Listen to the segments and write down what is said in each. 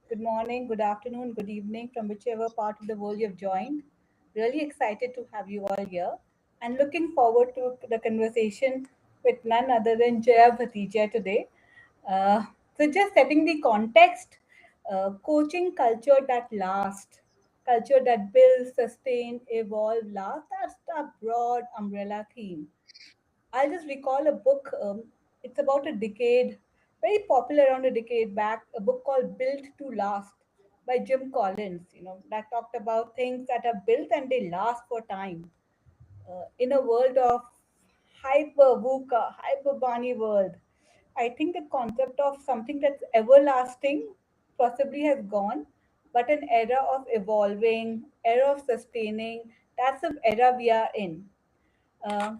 good morning, good afternoon, good evening from whichever part of the world you've joined. Really excited to have you all here and looking forward to the conversation with none other than Jaya Bhatija today. Uh, so, just setting the context, coaching culture that lasts, culture that builds, sustain, evolve, last, that's the broad umbrella theme. I'll just recall a book. It's about a decade, very popular around a decade back. A book called "Built to Last" by Jim Collins. That talked about things that are built and they last for time. In a world of hyper VUCA, hyper Barney world, I think the concept of something that's everlasting possibly has gone, but an era of evolving, era of sustaining. That's the era we are in.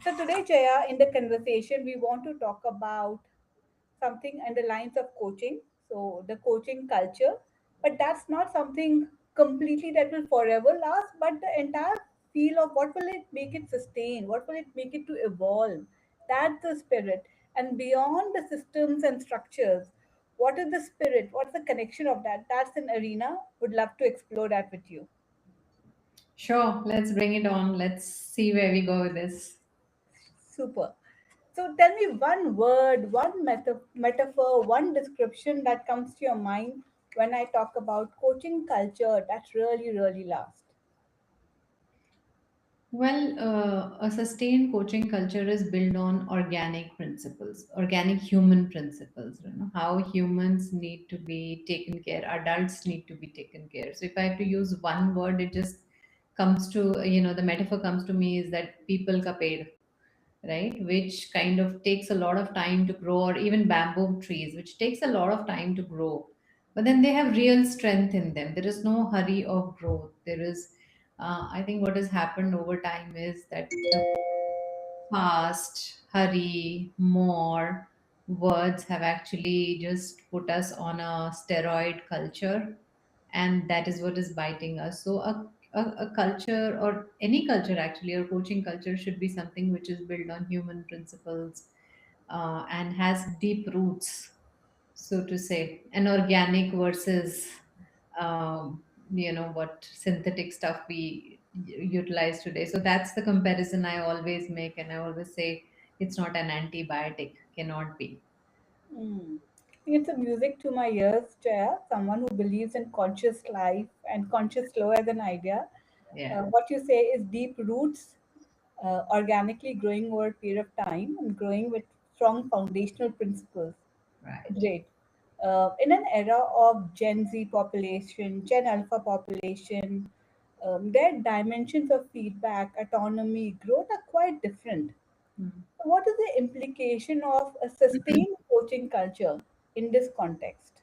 So today, Jaya, in the conversation, we want to talk about something in the lines of coaching. So the coaching culture, but that's not something completely that will forever last, but the entire feel of what will it make it sustain, what will it make it to evolve. That's the spirit. And beyond the systems and structures, what is the spirit? What's the connection of that? That's an arena. Would love to explore that with you. Sure, let's bring it on. Let's see where we go with this. Super. So tell me one word, one metaphor, one description that comes to your mind when I talk about coaching culture that really, really lasts. A sustained coaching culture is built on organic principles, organic human principles. How humans need to be taken care, adults need to be taken care. So, if I have to use one word, it just comes to, the metaphor comes to me is that people ka ped, right? Which kind of takes a lot of time to grow, or even bamboo trees, which takes a lot of time to grow. But then they have real strength in them. There is no hurry of growth. I think what has happened over time is that the fast, hurry, more words have actually just put us on a steroid culture, and that is what is biting us. So a culture, or any culture actually, or coaching culture, should be something which is built on human principles, and has deep roots, so to say, an organic versus what synthetic stuff we utilize today. So that's the comparison I always make, and I always say it's not an antibiotic, cannot be. Mm. I think it's a music to my ears, Jaya. Someone who believes in conscious life and conscious flow as an idea. Yeah, What you say is deep roots, organically growing over a period of time and growing with strong foundational principles. right. Great. In an era of Gen Z population, Gen Alpha population, their dimensions of feedback, autonomy, growth are quite different. Hmm. So what is the implication of a sustained coaching culture in this context?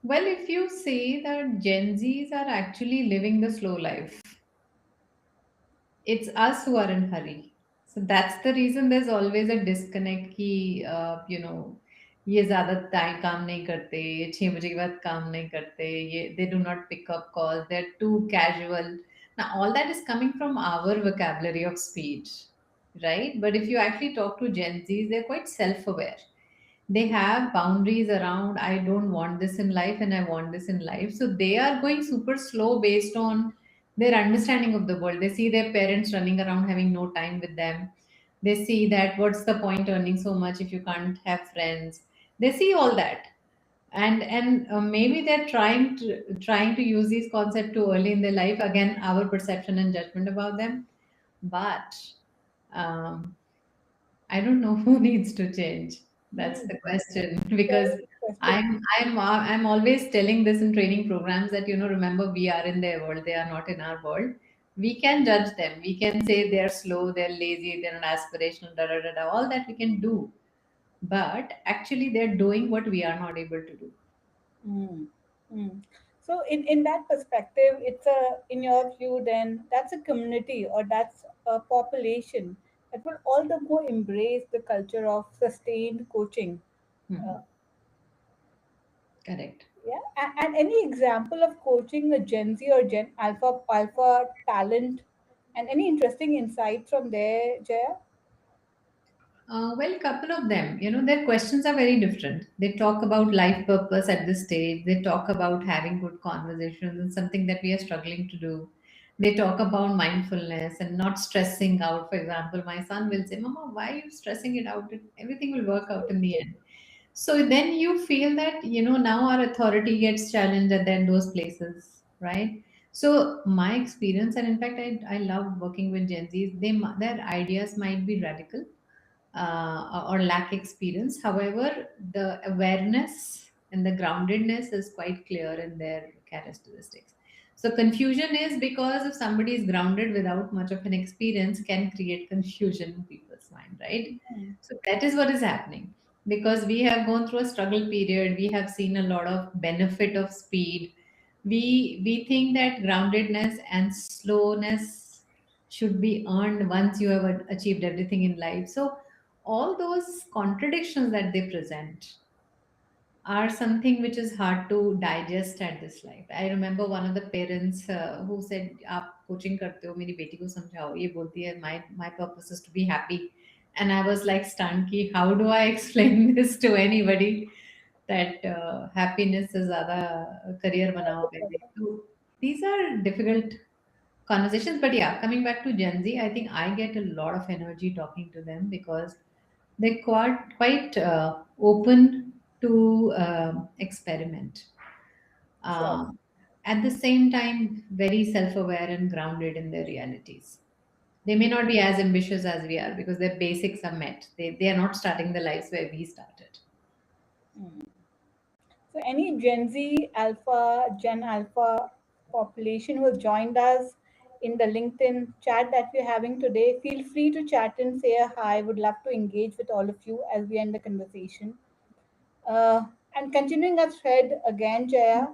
Well, if you say that Gen Zs are actually living the slow life, it's us who are in hurry. So that's the reason there's always a disconnect कि ये ज्यादा time काम नहीं करते, ये 6 बजे के बाद काम नहीं करते, ये they do not pick up calls, they're too casual. Now all that is coming from our vocabulary of speech, right? But if you actually talk to Gen Zs, they're quite self-aware. They have boundaries around, I don't want this in life and I want this in life. So they are going super slow based on their understanding of the world. They see their parents running around having no time with them. They see that what's the point earning so much if you can't have friends. They see all that, and maybe they're trying to use these concepts too early in their life. Again, our perception and judgment about them. But um, I don't know who needs to change. That's the question. Because Very interesting. I'm always telling this in training programs that, remember, we are in their world, they are not in our world. We can judge them. We can say they're slow, they're lazy, they're not aspirational, da da da da. All that we can do. But actually, they're doing what we are not able to do. Mm. Mm. So in that perspective, it's a in your view then that's a community or that's a population that will all the more embrace the culture of sustained coaching. Uh, Hmm. Correct. yeah, and any example of coaching a Gen Z or Gen Alpha talent, and any interesting insights from there, Jaya? Well, couple of them, their questions are very different. They talk about life purpose at this stage. They talk about having good conversations and something that we are struggling to do. They talk about mindfulness and not stressing out. For example, my son will say, "Mama, why are you stressing it out? Everything will work out in the end." So then you feel that, now our authority gets challenged at then those places, right? So my experience, and in fact, I love working with Gen Zs. Their ideas might be radical, or lack experience. However, the awareness and the groundedness is quite clear in their characteristics. So confusion is because if somebody is grounded without much of an experience can create confusion in people's mind, right? Mm. So that is what is happening because we have gone through a struggle period. We have seen a lot of benefit of speed. We think that groundedness and slowness should be earned once you have achieved everything in life. So all those contradictions that they present are something which is hard to digest at this life. I remember one of the parents who said, "आप coaching करते हो मेरी बेटी को समझाओ ये बोलती है my purpose is to be happy." And I was like stunned कि how do I explain this to anybody that happiness is ज़्यादा career बनाओ पहले. So these are difficult conversations. But yeah, coming back to Gen Z, I think I get a lot of energy talking to them because they're quite open to experiment. Sure. Um, at the same time, very self-aware and grounded in their realities. They may not be as ambitious as we are because their basics are met. They are not starting the lives where we started. Mm. So, any Gen Z, Alpha, Gen Alpha population who has joined us in the LinkedIn chat that we're having today, feel free to chat and say a hi. Would love to engage with all of you as we end the conversation. And continuing our thread again, Jaya,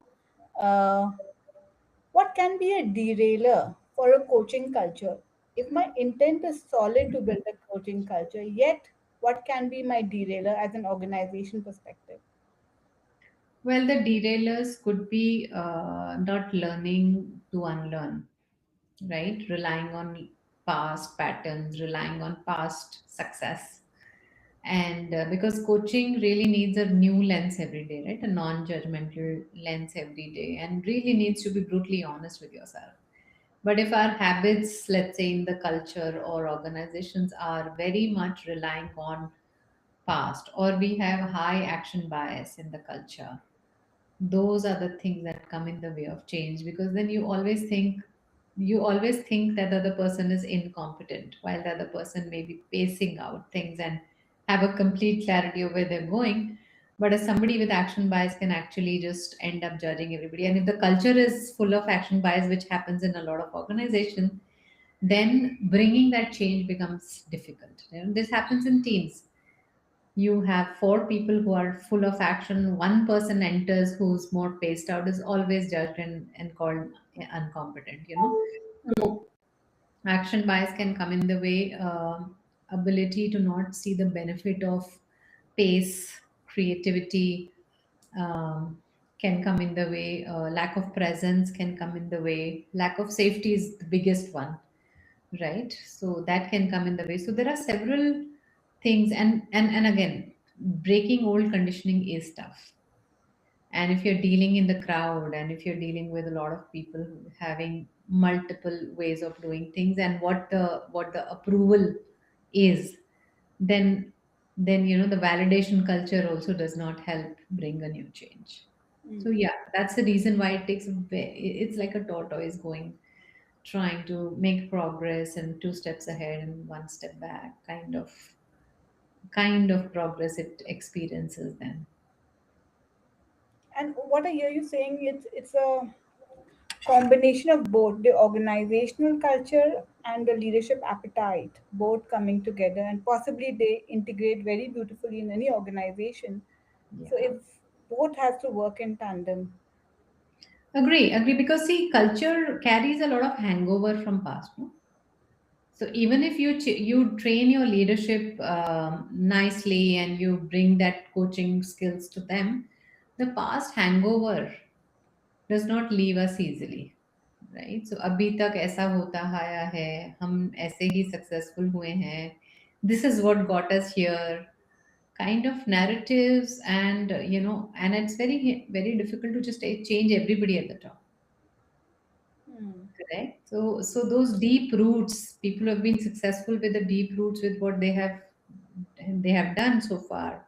uh, what can be a derailer for a coaching culture? If my intent is solid to build a coaching culture, yet what can be my derailer as an organization perspective? Well, the derailers could be not learning to unlearn, right? Relying on past patterns, relying on past success. And because coaching really needs a new lens every day, right? A non judgmental lens every day, and really needs to be brutally honest with yourself. But if our habits, let's say in the culture or organizations, are very much relying on past, or we have high action bias in the culture, those are the things that come in the way of change because then you always think that the other person is incompetent while the other person may be pacing out things and have a complete clarity of where they're going. But as somebody with action bias can actually just end up judging everybody, and if the culture is full of action bias, which happens in a lot of organizations, then bringing that change becomes difficult. This happens in teams. You have four people who are full of action, one person enters who's more paced out, is always judged and called incompetent. Mm, So action bias can come in the way, ability to not see the benefit of pace, creativity, can come in the way, lack of presence can come in the way, lack of safety is the biggest one, right? So that can come in the way. So there are several things, and again, breaking old conditioning is tough. And if you're dealing in the crowd, and if you're dealing with a lot of people having multiple ways of doing things, and what the approval is, then the validation culture also does not help bring a new change. So mm. yeah, that's the reason why it takes it's like a tortoise going, trying to make progress and two steps ahead and one step back, kind of progress it experiences then. And what I hear you saying, it's a combination of both the organizational culture and the leadership appetite, both coming together, and possibly they integrate very beautifully in any organization. So Yeah, if both has to work in tandem. agree because see, culture carries a lot of hangover from past, no? So even if you train your leadership nicely and you bring that coaching skills to them, the past hangover does not leave us easily, right? So अभी तक ऐसा होता आया है, हम ऐसे ही successful हुए हैं, this is what got us here kind of narratives. And and it's very difficult to just change everybody at the top. Hmm. Correct. So those deep roots, people have been successful with the deep roots with what they have done so far.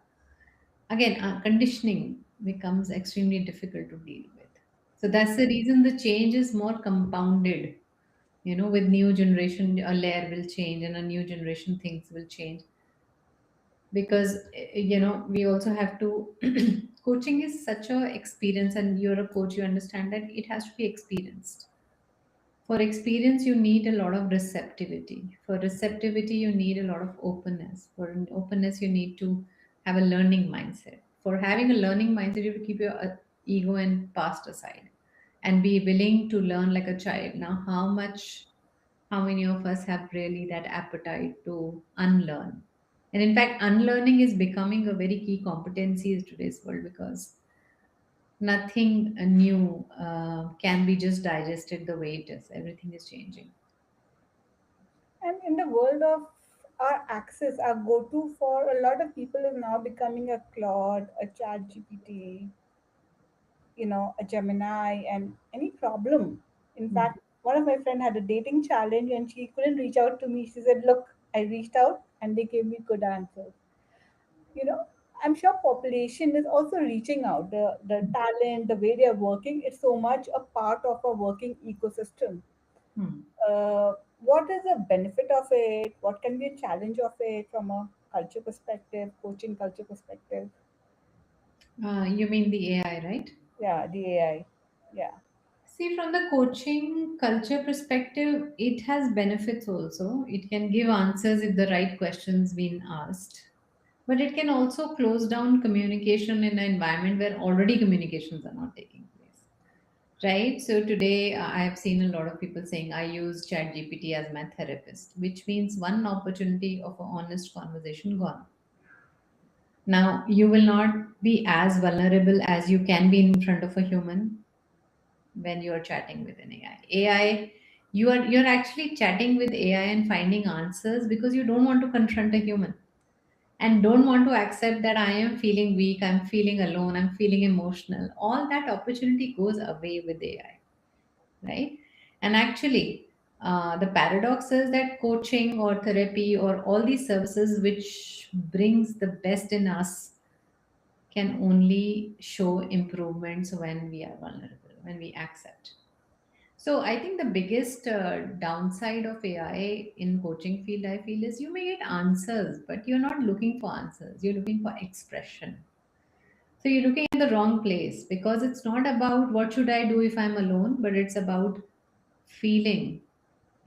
Again, conditioning becomes extremely difficult to deal with. So that's the reason the change is more compounded. With new generation, a layer will change, and a new generation things will change, because we also have to. Coaching is such a experience, and you're a coach, you understand that it has to be experienced. For experience, you need a lot of receptivity. For receptivity, you need a lot of openness. For an openness, you need to have a learning mindset. For having a learning mindset, you have to keep your ego and past aside and be willing to learn like a child. Now, how many of us have really that appetite to unlearn? And in fact, unlearning is becoming a very key competency in today's world, because nothing new can be just digested the way it is. Everything is changing. And in the world of our access, our go-to for a lot of people is now becoming a Claude, a Chat GPT, a Gemini, and any problem. In Hmm. fact, one of my friend had a dating challenge and she couldn't reach out to me. She said, "Look, I reached out and they gave me good answers." You know, I'm sure population is also reaching out. The talent, the way they are working, it's so much a part of a working ecosystem. Hmm. What is the benefit of it? What can be a challenge of it from a culture perspective, coaching culture perspective? You mean the AI, right? Yeah, the AI. Yeah. See, from the coaching culture perspective, it has benefits also. It can give answers if the right questions being asked. But it can also close down communication in an environment where already communications are not taking place. Right? So today I have seen a lot of people saying I use ChatGPT as my therapist, which means one opportunity of an honest conversation gone. Now you will not be as vulnerable as you can be in front of a human when you're chatting with an AI. AI, you're actually chatting with AI and finding answers because you don't want to confront a human and don't want to accept that I am feeling weak, I'm feeling alone, I'm feeling emotional. All that opportunity goes away with AI, right? And actually, the paradox is that coaching or therapy or all these services which brings the best in us can only show improvements when we are vulnerable, when we accept. So I think the biggest downside of AI in coaching field, I feel, is you may get answers, but you're not looking for answers. You're looking for expression. So you're looking at the wrong place, because it's not about what should I do if I'm alone, but it's about feeling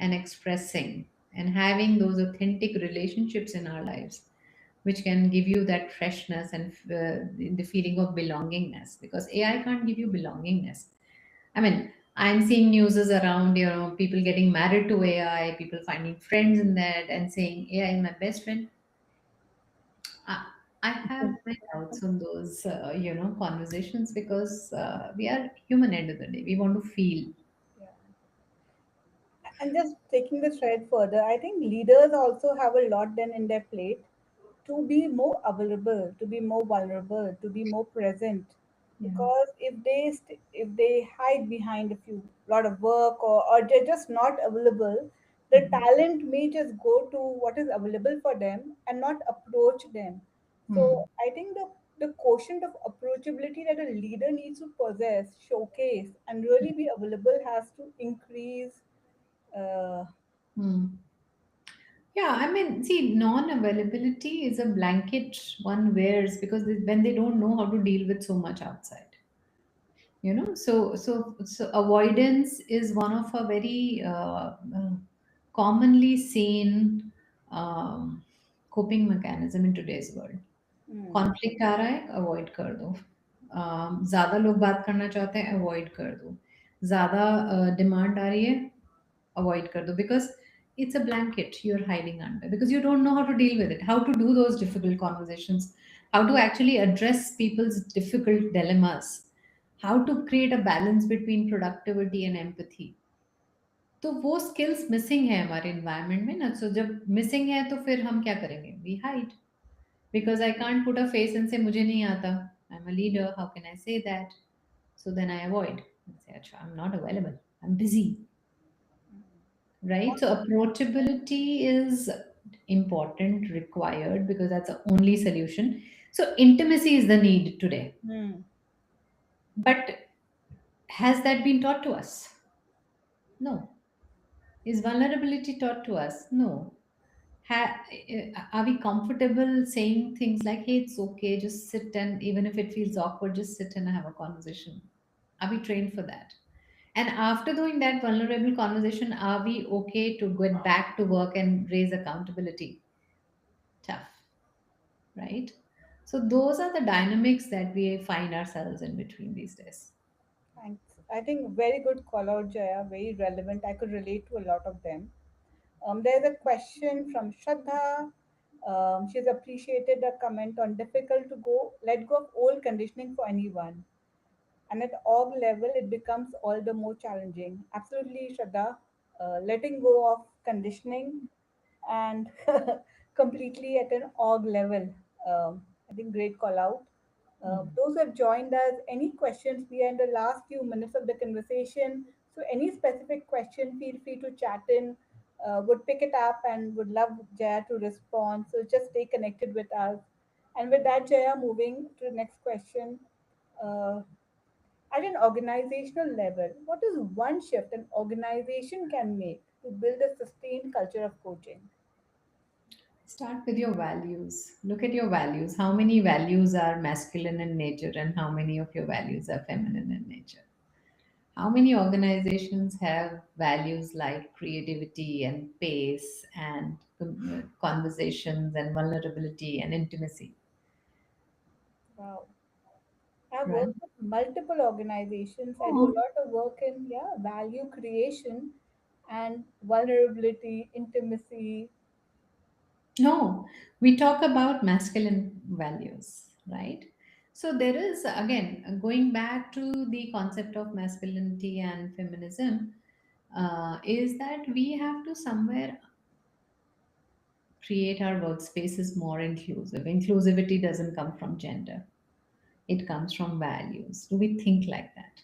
and expressing and having those authentic relationships in our lives, which can give you that freshness and the feeling of belongingness, because AI can't give you belongingness. I mean, I'm seeing newses around, people getting married to AI, people finding friends in that and saying AI is my best friend. I have my doubts on those, conversations, because we are human end of the day. We want to feel. Yeah. And just taking the thread further, I think leaders also have a lot then in their plate to be more available, to be more vulnerable, to be more present. Yeah. Because if they hide behind a few lot of work, or they're just not available, the Mhm. talent may just go to what is available for them and not approach them. Hmm. So I think the quotient of approachability that a leader needs to possess, showcase, and really be available has to increase. uh, Hmm. Yeah, I mean, see, non-availability is a blanket one wears, because when they don't know how to deal with so much outside. So avoidance is one of a very commonly seen coping mechanism in today's world. hmm, conflict आ रहा है avoid कर दो, ज़्यादा लोग बात करना चाहते हैं अवॉइड कर दो, ज़्यादा डिमांड आ रही है अवॉइड कर दो, because it's a blanket you're hiding under, because you don't know how to deal with it, how to do those difficult conversations, how to actually address people's difficult dilemmas, how to create a balance between productivity and empathy. तो वो skills missing है हमारे environment में ना, सो जब missing है तो फिर हम क्या करेंगे, we hide, because I can't put a face and say मुझे नहीं आता, I am a leader, how can I say that, so then I avoid and say, "Acha, I'm not available, I'm busy." Right? So approachability is important, required, because that's the only solution. So intimacy is the need today. Hmm. But has that been taught to us? No. Is vulnerability taught to us? No. Are we comfortable saying things like, hey, it's okay, just sit, and even if it feels awkward, just sit and have a conversation? Are we trained for that? And after doing that vulnerable conversation, are we okay to get back to work and raise accountability? Tough, right? So those are the dynamics that we find ourselves in between these days. Thanks. I think very good call out, Jaya. Very relevant. I could relate to a lot of them. There's a question from Shraddha. She's appreciated a comment on difficult to go let go of old conditioning for anyone. And at org level, it becomes all the more challenging. Absolutely, Shraddha. Letting go of conditioning and completely at an org level. I think great call out. Mm. Those who have joined us, any questions? We are in the last few minutes of the conversation. So, any specific question, feel free to chat in. Would pick it up and would love Jaya to respond. So, just stay connected with us. And with that, Jaya, moving to the next question. Uh, at an organizational level, what is one shift an organization can make to build a sustained culture of coaching? Start with your values. Look at your values. How many values are masculine in nature and how many of your values are feminine in nature? How many organizations have values like creativity and pace and conversations and vulnerability and intimacy? Wow. I've Right? worked with multiple organizations. I do a Oh. lot of work in value creation and vulnerability, intimacy. No, we talk about masculine values, right? So there is, again, going back to the concept of masculinity and feminism, is that we have to somewhere create our workspaces more inclusive. Inclusivity doesn't come from gender, it comes from values. Do we think like that?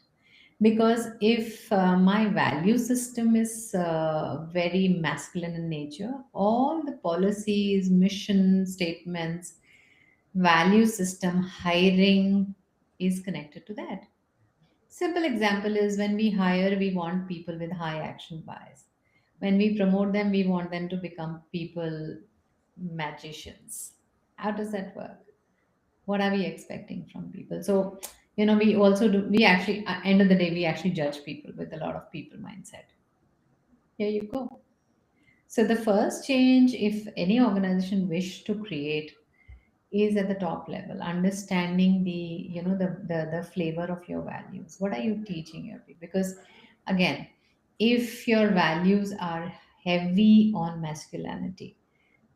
Because if my value system is very masculine in nature, all the policies, mission statements, value system, hiring is connected to that. Simple example is when we hire, we want people with high action bias. When we promote them, we want them to become people magicians. How does that work? What are we expecting from people? So, we also do, we actually, at end of the day, we actually judge people with a lot of people mindset. Here you go. So the first change, if any organization wish to create, is at the top level, understanding the flavor of your values. What are you teaching your people? Because again, if your values are heavy on masculinity,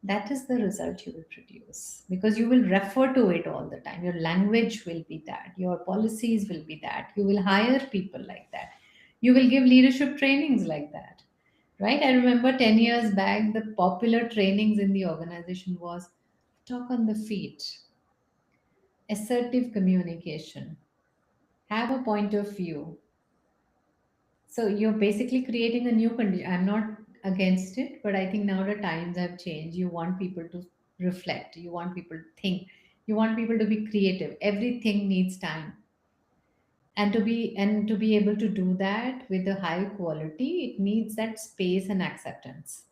that is the result you will produce, because you will refer to it all the time. Your language will be that, your policies will be that, you will hire people like that, you will give leadership trainings like that, right? I remember 10 years back the popular trainings in the organization was talk on the feet, assertive communication, have a point of view. So you're basically creating a new condition. I'm not against it, but I think now the times have changed. You want people to reflect, you want people to think, you want people to be creative. Everything needs time. And to be able to do that with a high quality, it needs that space and acceptance.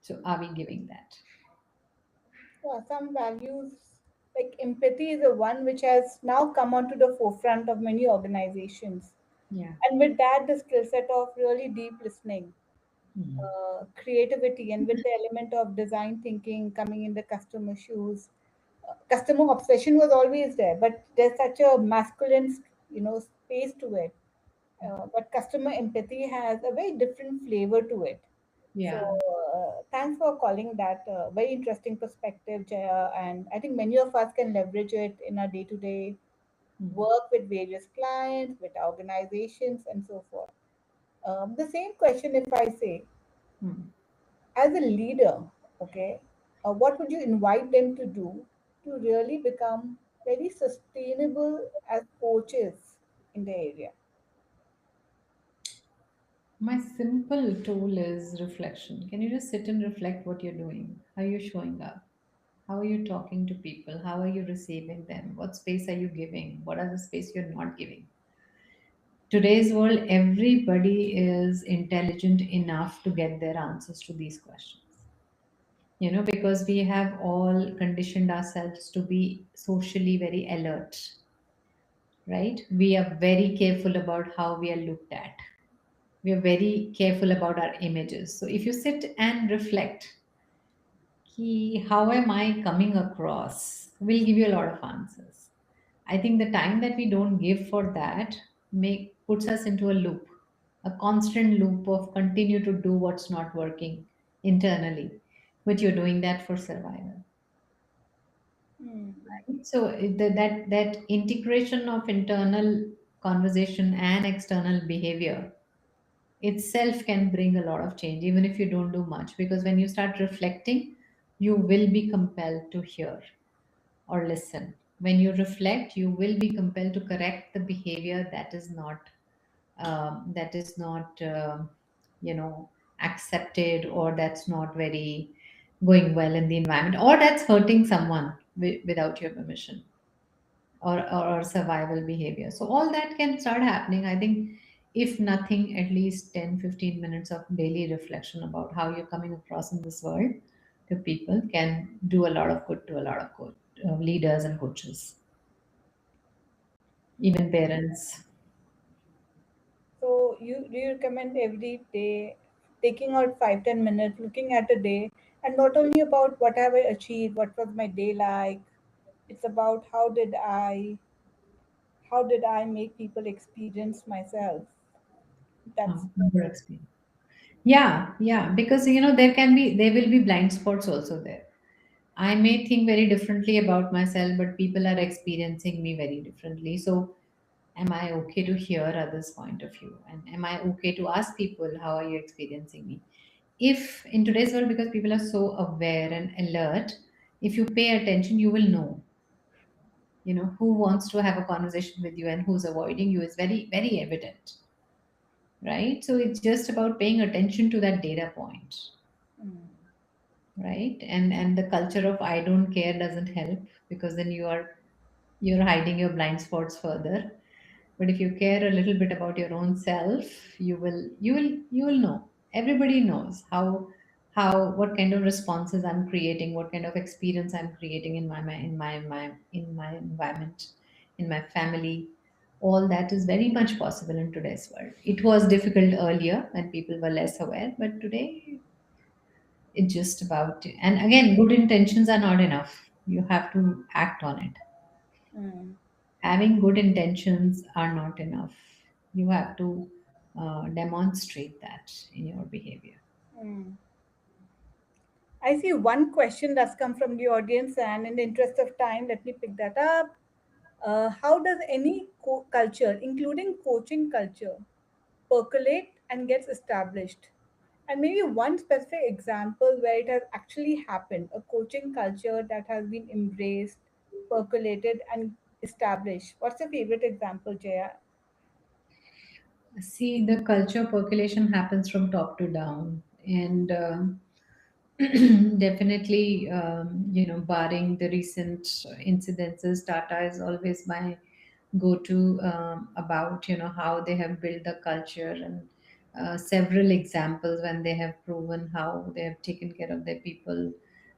So are we giving that? Yeah, some values like empathy is the one which has now come onto the forefront of many organizations. Yeah. And with that, the skill set of really deep listening, Hmm. creativity, and with the element of design thinking coming in the customer shoes. Customer obsession was always there, but there's such a masculine, space to it. But customer empathy has a very different flavor to it. So Yeah. thanks for calling that very interesting perspective, Jaya. And I think many of us can leverage it in our day-to-day Hmm. work with various clients, with organizations, and so forth. The same question, if I say, Hmm. as a leader, okay, what would you invite them to do to really become very sustainable as coaches in the area? My simple tool is reflection. Can you just sit and reflect what you're doing? How you're showing up? How are you talking to people? How are you receiving them? What space are you giving? What are the space you're not giving? Today's world, everybody is intelligent enough to get their answers to these questions. Because we have all conditioned ourselves to be socially very alert, right? We are very careful about how we are looked at. We are very careful about our images. So if you sit and reflect, how am I coming across? Will give you a lot of answers. I think the time that we don't give for that puts us into a loop, a constant loop of continue to do what's not working internally, but you're doing that for survival. Hmm. So that integration of internal conversation and external behavior itself can bring a lot of change, even if you don't do much. Because when you start reflecting, you will be compelled to hear or listen. When you reflect, you will be compelled to correct the behavior that is not accepted, or that's not very going well in the environment, or that's hurting someone without your permission, or survival behavior. So all that can start happening. I think if nothing, at least 10-15 minutes of daily reflection about how you're coming across in this world to people can do a lot of good to a lot of leaders and coaches, even Okay. parents. So you do you recommend every day taking out 5-10 minutes, looking at a day, and not only about what have I achieved, what was my day like. It's about how did I make people experience myself. That's Good experience. Yeah, yeah, because there will be blind spots also there. I may think very differently about myself, but people are experiencing me very differently. So am I okay to hear others' point of view? And am I okay to ask people, how are you experiencing me? If in today's world, because people are so aware and alert, if you pay attention, you will know, who wants to have a conversation with you and who's avoiding you is very, very evident, right? So it's just about paying attention to that data point, mm, right? And the culture of I don't care doesn't help, because then you're hiding your blind spots further. But if you care a little bit about your own self, you will know. Everybody knows how what kind of responses I'm creating, what kind of experience I'm creating in my environment, in my family. All that is very much possible in today's world. It was difficult earlier when people were less aware, but today it's just about, and again, good intentions are not enough. You have to act on it. mm, Having good intentions are not enough. You have to demonstrate that in your behavior. mm. I see one question that's come from the audience, and in the interest of time, let me pick that up. How does any culture, including coaching culture, percolate and gets established? And maybe one specific example where it has actually happened, a coaching culture that has been embraced, percolated, and established. What's your favorite example, Jaya? See, the culture percolation happens from top to down, and definitely, barring the recent incidences, Tata is always my go-to about how they have built the culture, and several examples when they have proven how they have taken care of their people.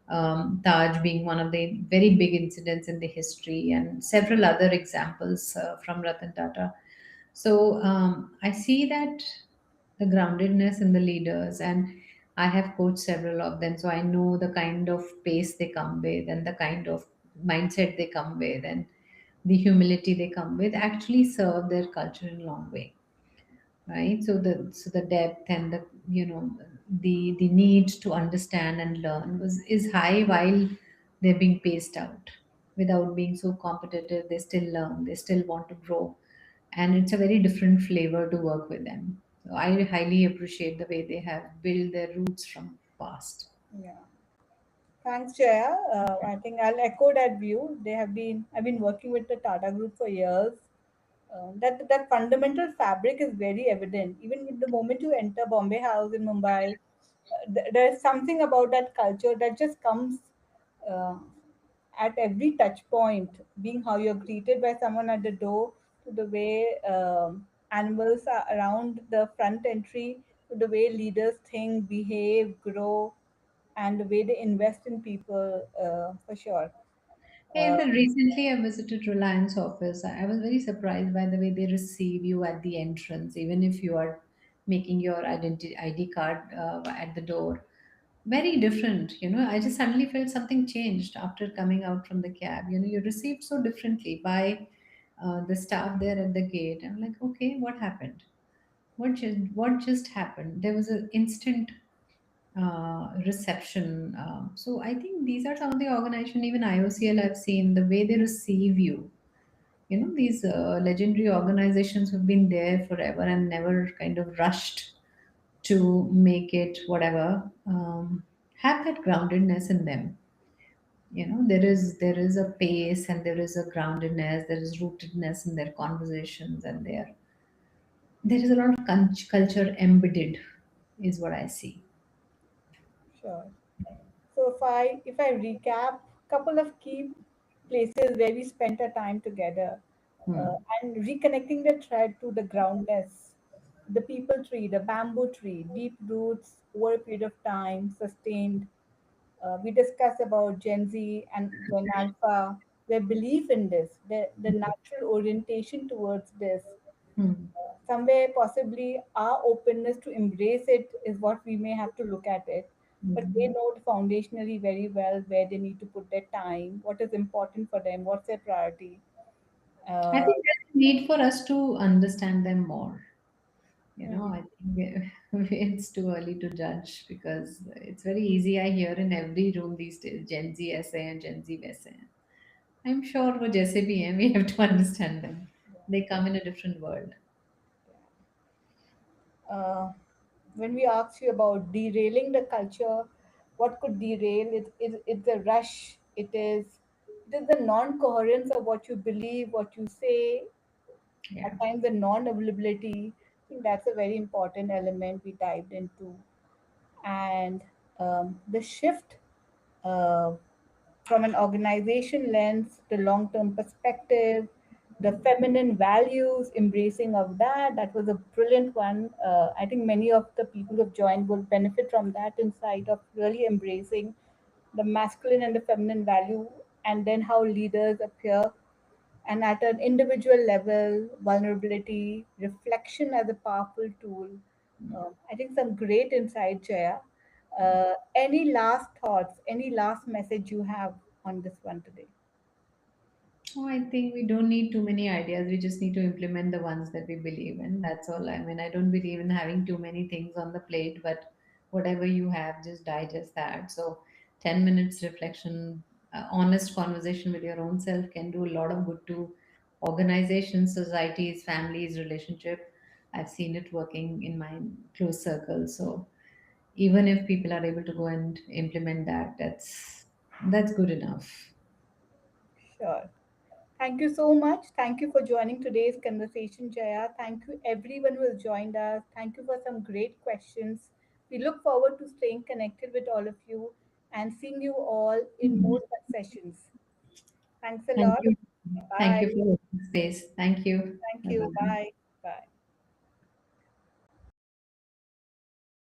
Taj being one of the very big incidents in the history, and several other examples from Ratan Tata. So I see that the groundedness in the leaders, and I have coached several of them, so I know the kind of pace they come with, and the kind of mindset they come with, and the humility they come with actually serve their culture in a long way, right? So the depth and the need to understand and learn is high, while they're being paced out without being so competitive. They still learn, they still want to grow, and it's a very different flavor to work with them. So I highly appreciate the way they have built their roots from past. Yeah. Thanks, Jaya. I think I'll echo that view. I've been working with the Tata Group for years. That fundamental fabric is very evident. Even with the moment you enter Bombay House in Mumbai, there's something about that culture that just comes uh, at every touch point, being how you're greeted by someone at the door, to the way animals are around the front entry, to the way leaders think, behave, grow, and the way they invest in people, for sure. And Uh, then recently I visited Reliance office. I was very surprised by the way they receive you at the entrance, even if you are making your identity ID card at the door. Very different, I just suddenly felt something changed after coming out from the cab. You're received so differently by the staff there at the gate. I'm like, okay, what happened? What just happened? There was an instant reception. So I think these are some of the organization, even IOCL, I've seen the way they receive you. These legendary organizations have been there forever and never kind of rushed to make it whatever. Have that groundedness in them. There is a pace and there is a groundedness, there is rootedness in their conversations, and there is a lot of culture embedded, is what I see. sure. So if I recap, couple of key places where we spent our time together, Hmm. and reconnecting the thread to the groundness, the people tree, the bamboo tree, deep roots over a period of time, sustained. We discussed about Gen Z and Gen Alpha, their belief in this, the natural orientation towards this, Hmm. somewhere possibly our openness to embrace it is what we may have to look at it, but they Hmm. know foundationally very well where they need to put their time, what is important for them, what's their priority. I uh, think there's a need for us to understand them more. hmm, I think it's too early to judge because it's very easy. I hear in every room these days Gen Z essay and Gen Z essay. I'm sure for Jesse BM, we have to understand them. They come in a different world. uh, when we ask you about derailing the culture, what could derail it? It's the rush. It is the non-coherence of what you believe, what you say, Yeah. at times the non-availability. I think that's a very important element we dived into. And the shift, uh, from an organization lens, the long-term perspective, the feminine values, embracing of that was a brilliant one. I think many of the people who have joined will benefit from that insight of really embracing the masculine and the feminine value, and then how leaders appear, and at an individual level, vulnerability, reflection as a powerful tool. I think some great insight, Jaya. Any last thoughts, any last message you have on this one today? Oh, I think we don't need too many ideas. We just need to implement the ones that we believe in. That's all. I mean, I don't believe in having too many things on the plate, but whatever you have, just digest that. So, 10 minutes reflection, honest conversation with your own self can do a lot of good to organizations, societies, families, relationship. I've seen it working in my close circle. So, even if people are able to go and implement that, that's good enough. Sure. Thank you so much. Thank you for joining today's conversation, Jaya. Thank you, everyone who has joined us. Thank you for some great questions. We look forward to staying connected with all of you and seeing you all in more such sessions. Thanks a Thank lot. you. Thank Bye. you for the space. Thank you. Thank you. Bye-bye. Bye. Bye.